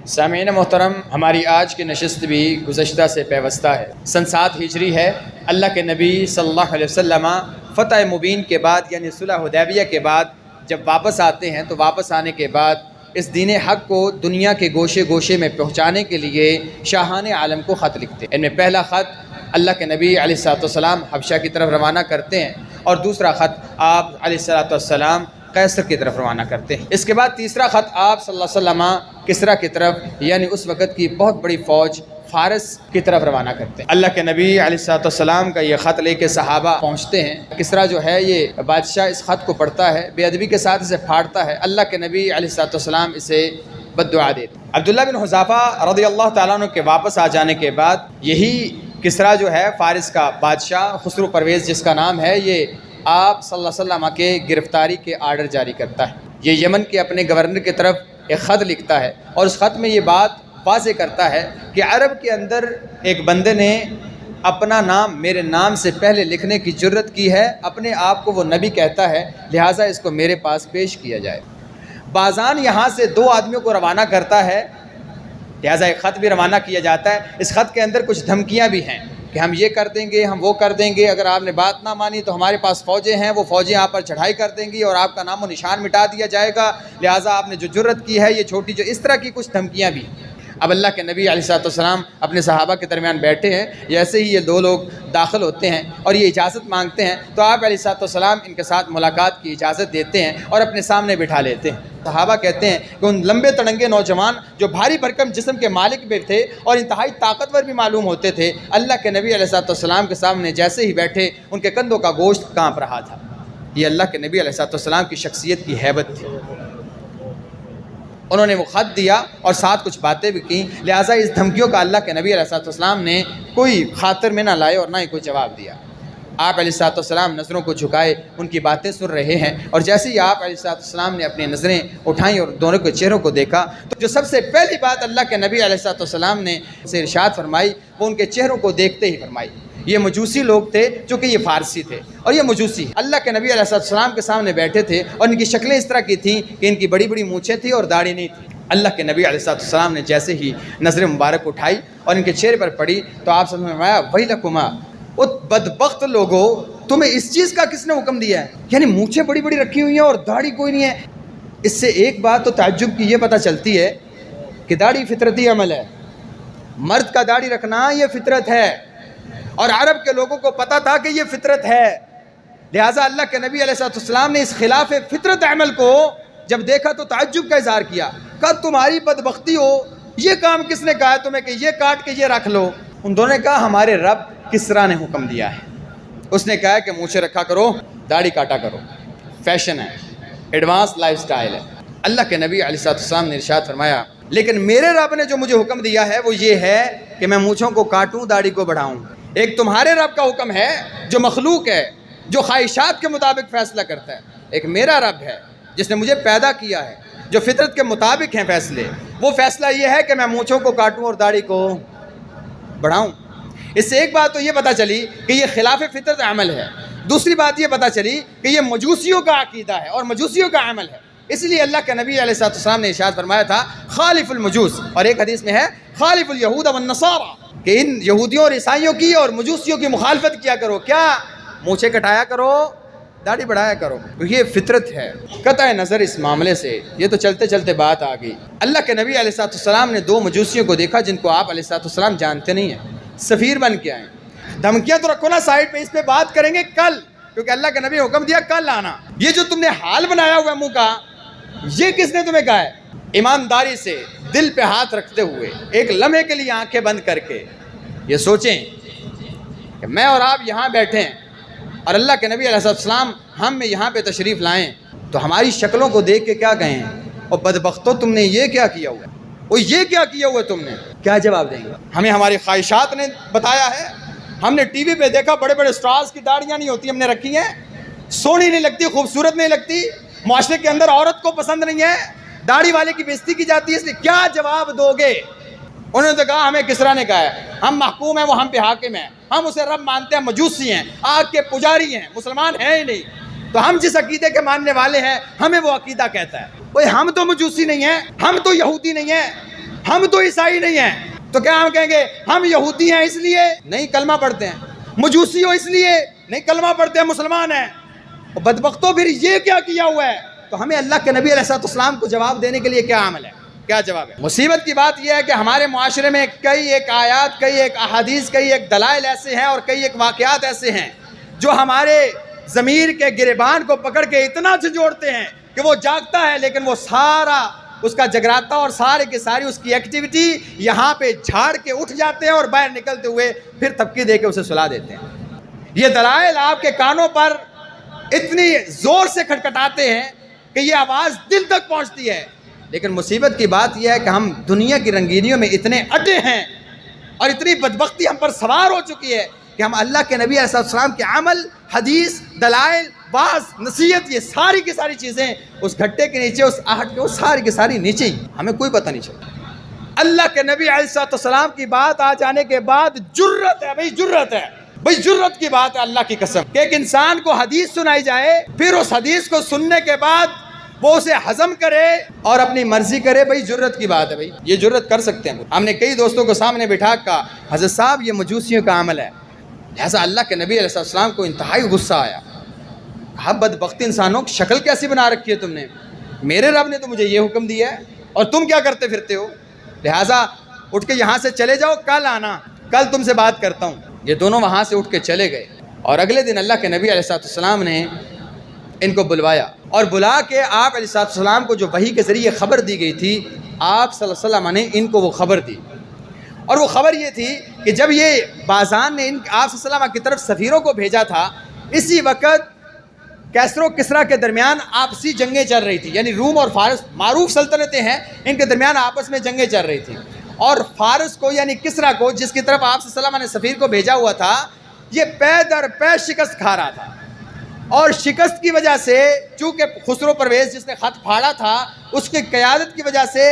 سامعین محترم، ہماری آج کی نشست بھی گزشتہ سے پیوستہ ہے۔ سن 7 ہجری ہے۔ اللہ کے نبی صلی اللہ علیہ وسلم فتح مبین کے بعد یعنی صلح حدیبیہ کے بعد جب واپس آتے ہیں تو واپس آنے کے بعد اس دین حق کو دنیا کے گوشے گوشے میں پہنچانے کے لیے شاہان عالم کو خط لکھتے ہیں۔ ان میں پہلا خط اللہ کے نبی علیہ الصلوۃ والسلام حبشہ کی طرف روانہ کرتے ہیں اور دوسرا خط آپ علیہ الصلوۃ والسلام قیصر کی طرف روانہ کرتے ہیں۔ اس کے بعد تیسرا خط آپ صلی اللہ علیہ وسلم کسریٰ کی طرف یعنی اس وقت کی بہت بڑی فوج فارس کی طرف روانہ کرتے ہیں۔ اللہ کے نبی علیہ الصلوۃ والسلام کا یہ خط لے کے صحابہ پہنچتے ہیں۔ کسریٰ جو ہے یہ بادشاہ اس خط کو پڑھتا ہے، بے ادبی کے ساتھ اسے پھاڑتا ہے۔ اللہ کے نبی علیہ الصلوۃ والسلام اسے بد دعا دیتے ہیں۔ عبداللہ بن حذافہ رضی اللہ تعالیٰ عنہ کے واپس آ جانے کے بعد یہی کسریٰ جو ہے فارس کا بادشاہ خسرو پرویز جس کا نام ہے، یہ آپ صلی اللہ علیہ وسلم کے گرفتاری کے آرڈر جاری کرتا ہے۔ یہ یمن کے اپنے گورنر کی طرف ایک خط لکھتا ہے اور اس خط میں یہ بات واضح کرتا ہے کہ عرب کے اندر ایک بندے نے اپنا نام میرے نام سے پہلے لکھنے کی جرت کی ہے، اپنے آپ کو وہ نبی کہتا ہے، لہٰذا اس کو میرے پاس پیش کیا جائے۔ بازان یہاں سے 2 آدمیوں کو روانہ کرتا ہے، لہٰذا ایک خط بھی روانہ کیا جاتا ہے۔ اس خط کے اندر کچھ دھمکیاں بھی ہیں کہ ہم یہ کر دیں گے، ہم وہ کر دیں گے، اگر آپ نے بات نہ مانی تو ہمارے پاس فوجیں ہیں، وہ فوجیں آپ پر چڑھائی کر دیں گی اور آپ کا نام و نشان مٹا دیا جائے گا، لہٰذا آپ نے جو جرت کی ہے یہ چھوٹی، جو اس طرح کی کچھ دھمکیاں بھی۔ اب اللہ کے نبی علیہ الصلوۃ والسلام اپنے صحابہ کے درمیان بیٹھے ہیں، جیسے ہی یہ 2 لوگ داخل ہوتے ہیں اور یہ اجازت مانگتے ہیں تو آپ علیہ الصلوۃ والسلام ان کے ساتھ ملاقات کی اجازت دیتے ہیں اور اپنے سامنے بٹھا لیتے ہیں۔ صحابہ کہتے ہیں کہ ان لمبے تڑنگے نوجوان جو بھاری بھرکم جسم کے مالک بھی تھے اور انتہائی طاقتور بھی معلوم ہوتے تھے، اللہ کے نبی علیہ الصلوۃ والسلام کے سامنے جیسے ہی بیٹھے ان کے کندھوں کا گوشت کانپ رہا تھا۔ یہ اللہ کے نبی علیہ الصلوۃ والسلام کی شخصیت کی ہیبت تھی۔ انہوں نے وہ خط دیا اور ساتھ کچھ باتیں بھی کیں، لہٰذا اس دھمکیوں کا اللہ کے نبی علیہ الصلوۃ والسلام نے کوئی خاطر میں نہ لائے اور نہ ہی کوئی جواب دیا۔ آپ علیہ الصلوۃ والسلام نظروں کو جھکائے ان کی باتیں سن رہے ہیں اور جیسے ہی آپ علیہ الصلوۃ والسلام نے اپنی نظریں اٹھائیں اور دونوں کے چہروں کو دیکھا تو جو سب سے پہلی بات اللہ کے نبی علیہ الصلوۃ والسلام نے اسے ارشاد فرمائی وہ ان کے چہروں کو دیکھتے ہی فرمائی۔ یہ مجوسی لوگ تھے چونکہ یہ فارسی تھے اور یہ مجوسی اللہ کے نبی علیہ الصلوۃ والسلام کے سامنے بیٹھے تھے اور ان کی شکلیں اس طرح کی تھیں کہ ان کی بڑی بڑی مونچھیں تھیں اور داڑھی نہیں تھی۔ اللہ کے نبی علیہ الصلوۃ والسلام نے جیسے ہی نظر مبارک اٹھائی اور ان کے چہرے پر پڑی تو آپ صلی اللہ علیہ وسلم نے فرمایا ویلکما، او بدبخت لوگو، تمہیں اس چیز کا کس نے حکم دیا ہے؟ یعنی مونچھیں بڑی بڑی رکھی ہوئی ہیں اور داڑھی کوئی نہیں ہے۔ اس سے ایک بات تو تعجب کی یہ پتہ چلتی ہے کہ داڑھی فطرتی عمل ہے، مرد کا داڑھی رکھنا یہ فطرت ہے اور عرب کے لوگوں کو پتہ تھا کہ یہ فطرت ہے، لہٰذا اللہ کے نبی علیہ الصلوۃ والسلام نے اس خلاف فطرت عمل کو جب دیکھا تو تعجب کا اظہار کیا، کہا تمہاری بدبختی ہو، یہ کام کس نے کہا ہے تمہیں کہ یہ کاٹ کے یہ رکھ لو؟ ان دونوں نے کہا ہمارے رب کسریٰ نے حکم دیا ہے، اس نے کہا کہ مونچھیں رکھا کرو، داڑھی کاٹا کرو، فیشن ہے، ایڈوانس لائف سٹائل ہے۔ اللہ کے نبی علیہ الصلوۃ والسلام نے ارشاد فرمایا لیکن میرے رب نے جو مجھے حکم دیا ہے وہ یہ ہے کہ میں مونچھوں کو کاٹوں، داڑھی کو بڑھاؤں۔ ایک تمہارے رب کا حکم ہے جو مخلوق ہے، جو خواہشات کے مطابق فیصلہ کرتا ہے، ایک میرا رب ہے جس نے مجھے پیدا کیا ہے، جو فطرت کے مطابق ہیں فیصلے، وہ فیصلہ یہ ہے کہ میں مونچھوں کو کاٹوں اور داڑھی کو بڑھاؤں۔ اس سے ایک بات تو یہ پتہ چلی کہ یہ خلاف فطرت عمل ہے، دوسری بات یہ پتہ چلی کہ یہ مجوسیوں کا عقیدہ ہے اور مجوسیوں کا عمل ہے۔ اس لیے اللہ کے نبی علیہ الصلوۃ والسلام نے ارشاد فرمایا تھا خالف المجوس، اور ایک حدیث میں ہے خالف الیہود والنصارى، کہ ان یہودیوں اور عیسائیوں کی اور مجوسیوں کی مخالفت کیا کرو، کیا مونچھیں کٹایا کرو، داڑھی بڑھایا کرو، تو یہ فطرت ہے۔ قطع نظر اس معاملے سے یہ تو چلتے چلتے بات آ گئی، اللہ کے نبی علیہ الصلوۃ والسلام نے 2 مجوسیوں کو دیکھا جن کو آپ علیہ الصلوۃ والسلام جانتے نہیں ہیں، سفیر بن کے آئے۔ دھمکیاں تو رکھو نا سائڈ پہ، اس پہ بات کریں گے کل، کیونکہ اللہ کے نبی حکم دیا کل آنا۔ یہ جو تم نے حال بنایا ہوا منہ کا، یہ کس نے تمہیں کہا ہے؟ ایمانداری سے دل پہ ہاتھ رکھتے ہوئے ایک لمحے کے لیے آنکھیں بند کر کے یہ سوچیں کہ میں اور آپ یہاں بیٹھے ہیں اور اللہ کے نبی علیہ السلام ہم میں یہاں پہ تشریف لائیں تو ہماری شکلوں کو دیکھ کے کیا کہیں اور بدبختوں تم نے یہ کیا کیا ہوا ہے، وہ یہ کیا کیا ہوا ہے، تم نے کیا جواب دیں گے؟ ہمیں ہماری خواہشات نے بتایا ہے، ہم نے ٹی وی پہ دیکھا بڑے بڑے سٹارز کی داڑیاں نہیں ہوتی، ہم نے رکھی ہیں، سونی نہیں لگتی، خوبصورت نہیں لگتی، معاشرے کے اندر عورت کو پسند نہیں ہے، داڑھی والے کی بےزتی کی جاتی ہے، اس لیے کیا جواب دو گے؟ انہوں نے تو کہا ہمیں کسریٰ نے کہا ہے، ہم محکوم ہیں، وہ ہم پہ حاکم ہیں، ہم اسے رب مانتے ہیں، مجوسی ہیں، آگ کے پجاری ہیں، مسلمان ہیں ہی نہیں، تو ہم جس عقیدے کے ماننے والے ہیں ہمیں وہ عقیدہ کہتا ہے۔ ہم تو مجوسی نہیں ہیں، ہم تو یہودی نہیں ہیں، ہم تو عیسائی نہیں ہیں، تو کیا ہم کہیں گے ہم یہودی ہیں اس لیے نہیں کلمہ پڑھتے ہیں، مجوسی ہو اس لیے نہیں کلمہ پڑھتے ہیں، مسلمان ہیں؟ بدبختوں پھر یہ کیا کیا ہوا ہے؟ تو ہمیں اللہ کے نبی علیہ السلام کو جواب دینے کے لیے کیا عمل ہے، کیا جواب ہے؟ مصیبت کی بات یہ ہے کہ ہمارے معاشرے میں کئی ایک آیات، کئی ایک احادیث، کئی ایک دلائل ایسے ہیں اور کئی ایک واقعات ایسے ہیں جو ہمارے ضمیر کے گریبان کو پکڑ کے اتنا جھنجھوڑتے ہیں کہ وہ جاگتا ہے، لیکن وہ سارا اس کا جگراتا اور سارے کے ساری اس کی ایکٹیویٹی یہاں پہ جھاڑ کے اٹھ جاتے ہیں اور باہر نکلتے ہوئے پھر تھپکی دے کے اسے سلا دیتے ہیں۔ یہ دلائل آپ کے کانوں پر اتنی زور سے کھٹکھٹاتے ہیں کہ یہ آواز دل تک پہنچتی ہے، لیکن مصیبت کی بات یہ ہے کہ ہم دنیا کی رنگینیوں میں اتنے اٹے ہیں اور اتنی بدبختی ہم پر سوار ہو چکی ہے کہ ہم اللہ کے نبی علیہ السلام کے عمل، حدیث، دلائل، واعظ، نصیحت، یہ ساری کی ساری چیزیں اس گھٹے کے نیچے، اس آہٹ کے، وہ ساری کی ساری نیچے ہی، ہمیں کوئی پتہ نہیں چلتا۔ اللہ کے نبی علیہ السلام کی بات آ جانے کے بعد جرت ہے، جرت ہے بھئی، جرت کی بات ہے اللہ کی قسم کہ ایک انسان کو حدیث سنائی جائے، پھر اس حدیث کو سننے کے بعد وہ اسے ہضم کرے اور اپنی مرضی کرے، بھئی جرت کی بات ہے، بھئی یہ جرت کر سکتے ہیں۔ ہم نے کئی دوستوں کو سامنے بٹھا کہا حضرت صاحب یہ مجوسیوں کا عمل ہے، لہٰذا اللہ کے نبی علیہ السلام کو انتہائی غصہ آیا، کہا بدبخت انسانوں کی شکل کیسی بنا رکھی ہے تم نے، میرے رب نے تو مجھے یہ حکم دیا ہے اور تم کیا کرتے پھرتے ہو، لہٰذا اٹھ کے یہاں سے چلے جاؤ، کل آنا، کل تم سے بات کرتا ہوں۔ یہ دونوں وہاں سے اٹھ کے چلے گئے اور اگلے دن اللہ کے نبی علیہ السلام نے ان کو بلوایا اور بلا کے آپ علیہ السلام کو جو وحی کے ذریعے خبر دی گئی تھی، آپ صلی اللہ علیہ وسلم نے ان کو وہ خبر دی، اور وہ خبر یہ تھی کہ جب یہ بازان نے آپ صلی اللہ علیہ وسلم کی طرف سفیروں کو بھیجا تھا، اسی وقت کیسر و کسریٰ کے درمیان آپسی جنگیں چل رہی تھیں، یعنی روم اور فارس معروف سلطنتیں ہیں، ان کے درمیان آپس میں جنگیں چل رہی تھیں، اور فارس کو یعنی کسریٰ کو، جس کی طرف آپ صلی اللہ علیہ وسلم نے سفیر کو بھیجا ہوا تھا، یہ پے در پے شکست کھا رہا تھا، اور شکست کی وجہ سے چونکہ خسرو پرویز جس نے خط پھاڑا تھا، اس کی قیادت کی وجہ سے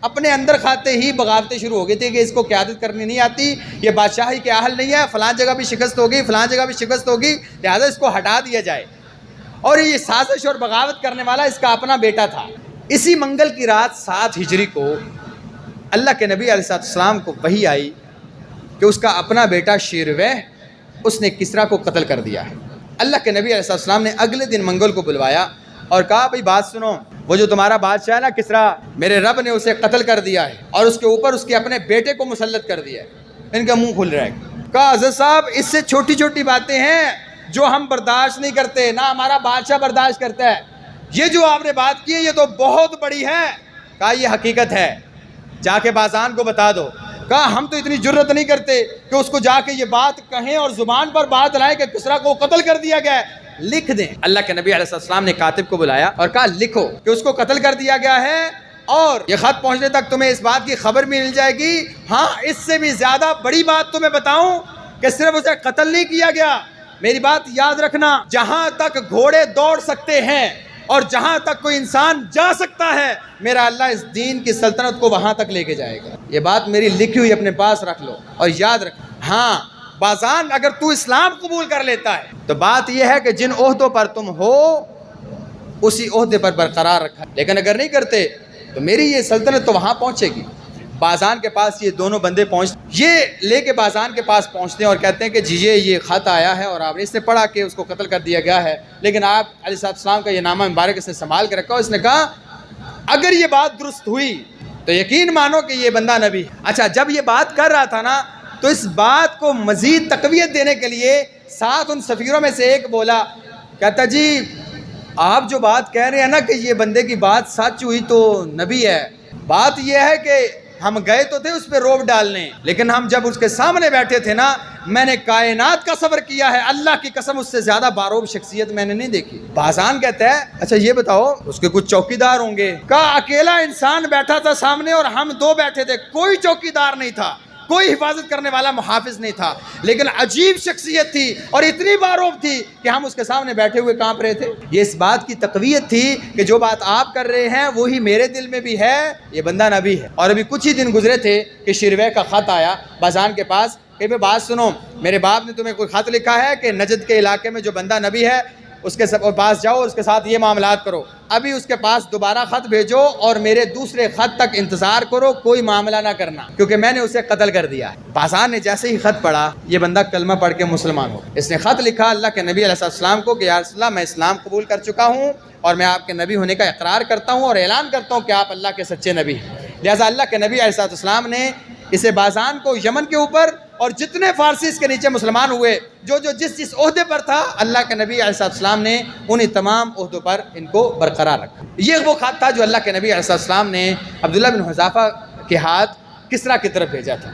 اپنے اندر کھاتے ہی بغاوتیں شروع ہو گئی تھی کہ اس کو قیادت کرنی نہیں آتی، یہ بادشاہی کے اہل نہیں ہے، فلاں جگہ بھی شکست ہوگی، فلاں جگہ بھی شکست ہوگی، لہٰذا اس کو ہٹا دیا جائے، اور یہ سازش اور بغاوت کرنے والا اس کا اپنا بیٹا تھا۔ اسی منگل کی رات 7 ہجری کو اللہ کے نبی علیہ السلام کو وحی آئی کہ اس کا اپنا بیٹا شیرویہ اس نے کسریٰ کو قتل کر دیا ہے۔ اللہ کے نبی علیہ السلام نے اگلے دن منگل کو بلوایا اور کہا بھئی بات سنو، وہ جو تمہارا بادشاہ ہے نا کسریٰ، میرے رب نے اسے قتل کر دیا ہے اور اس کے اوپر اس کے اپنے بیٹے کو مسلط کر دیا ہے۔ ان کا منہ کھل رہا ہے۔ کہا حضرت صاحب اس سے چھوٹی چھوٹی باتیں ہیں جو ہم برداشت نہیں کرتے، نہ ہمارا بادشاہ برداشت کرتا ہے، یہ جو آپ نے بات کی ہے یہ تو بہت بڑی ہے۔ کہا یہ حقیقت ہے، جا کے بازان کو بتا دو۔ کہا ہم تو اتنی جرت نہیں کرتے کہ اس کو جا کے یہ بات کہیں اور زبان پر بات لائیں کہ کسریٰ کو قتل کر دیا گیا ہے، لکھ دیں۔ اللہ کے نبی علیہ السلام نے کاتب کو بلایا اور کہا لکھو کہ اس کو قتل کر دیا گیا ہے، اور یہ خط پہنچنے تک تمہیں اس بات کی خبر بھی مل جائے گی۔ ہاں اس سے بھی زیادہ بڑی بات تمہیں بتاؤں کہ صرف اسے قتل نہیں کیا گیا، میری بات یاد رکھنا، جہاں تک گھوڑے دوڑ سکتے ہیں اور جہاں تک کوئی انسان جا سکتا ہے، میرا اللہ اس دین کی سلطنت کو وہاں تک لے کے جائے گا۔ یہ بات میری لکھی ہوئی اپنے پاس رکھ لو اور یاد رکھ۔ ہاں بازان اگر تو اسلام قبول کر لیتا ہے تو بات یہ ہے کہ جن عہدوں پر تم ہو اسی عہدے پر برقرار رکھا، لیکن اگر نہیں کرتے تو میری یہ سلطنت تو وہاں پہنچے گی۔ بازان کے پاس یہ دونوں بندے یہ لے کے بازان کے پاس پہنچتے ہیں اور کہتے ہیں کہ جی یہ خط آیا ہے اور آپ نے اس نے پڑھا کہ اس کو قتل کر دیا گیا ہے، لیکن آپ علیہ السلام کا یہ نامہ مبارک اس نے سنبھال کے رکھا۔ اس نے کہا اگر یہ بات درست ہوئی تو یقین مانو کہ یہ بندہ نبی ہے۔ اچھا جب یہ بات کر رہا تھا نا تو اس بات کو مزید تقویت دینے کے لیے ساتھ ان سفیروں میں سے ایک بولا، کہتا جی آپ جو بات کہہ رہے ہیں نا کہ یہ بندے کی بات سچ ہوئی تو نبی ہے، بات یہ ہے کہ ہم گئے تو تھے اس پہ روب ڈالنے، لیکن ہم جب اس کے سامنے بیٹھے تھے نا میں نے کائنات کا صبر کیا ہے، اللہ کی قسم اس سے زیادہ باروب شخصیت میں نے نہیں دیکھی۔ بازان کہتا ہے اچھا یہ بتاؤ اس کے کچھ چوکیدار ہوں گے؟ کہا اکیلا انسان بیٹھا تھا سامنے اور ہم 2 بیٹھے تھے، کوئی چوکیدار نہیں تھا، کوئی حفاظت کرنے والا محافظ نہیں تھا، لیکن عجیب شخصیت تھی اور اتنی باروب تھی کہ ہم اس کے سامنے بیٹھے ہوئے کانپ رہے تھے۔ یہ اس بات کی تقویت تھی کہ جو بات آپ کر رہے ہیں وہی میرے دل میں بھی ہے، یہ بندہ نبی ہے۔ اور ابھی کچھ ہی دن گزرے تھے کہ شیرویہ کا خط آیا بازان کے پاس کہ بات سنو، میرے باپ نے تمہیں کوئی خط لکھا ہے کہ نجد کے علاقے میں جو بندہ نبی ہے اس کے پاس جاؤ، اس کے ساتھ یہ معاملات کرو، ابھی اس کے پاس دوبارہ خط بھیجو اور میرے دوسرے خط تک انتظار کرو، کوئی معاملہ نہ کرنا کیونکہ میں نے اسے قتل کر دیا ہے۔ بازار نے جیسے ہی خط پڑھا، یہ بندہ کلمہ پڑھ کے مسلمان ہو، اس نے خط لکھا اللہ کے نبی علیہ السلام کو کہ یا رسول اللہ میں اسلام قبول کر چکا ہوں اور میں آپ کے نبی ہونے کا اقرار کرتا ہوں اور اعلان کرتا ہوں کہ آپ اللہ کے سچے نبی ہیں۔ لہٰذا اللہ کے نبی علیہ السلام نے اسے بازان کو یمن کے اوپر اور جتنے فارسی اس کے نیچے مسلمان ہوئے، جو جس عہدے پر تھا، اللہ کے نبی علیہ السلام نے انہیں تمام عہدوں پر ان کو برقرار رکھا۔ یہ وہ خط تھا جو اللہ کے نبی علیہ السلام نے عبداللہ بن حذافہ کے ہاتھ کسریٰ کی طرف بھیجا تھا۔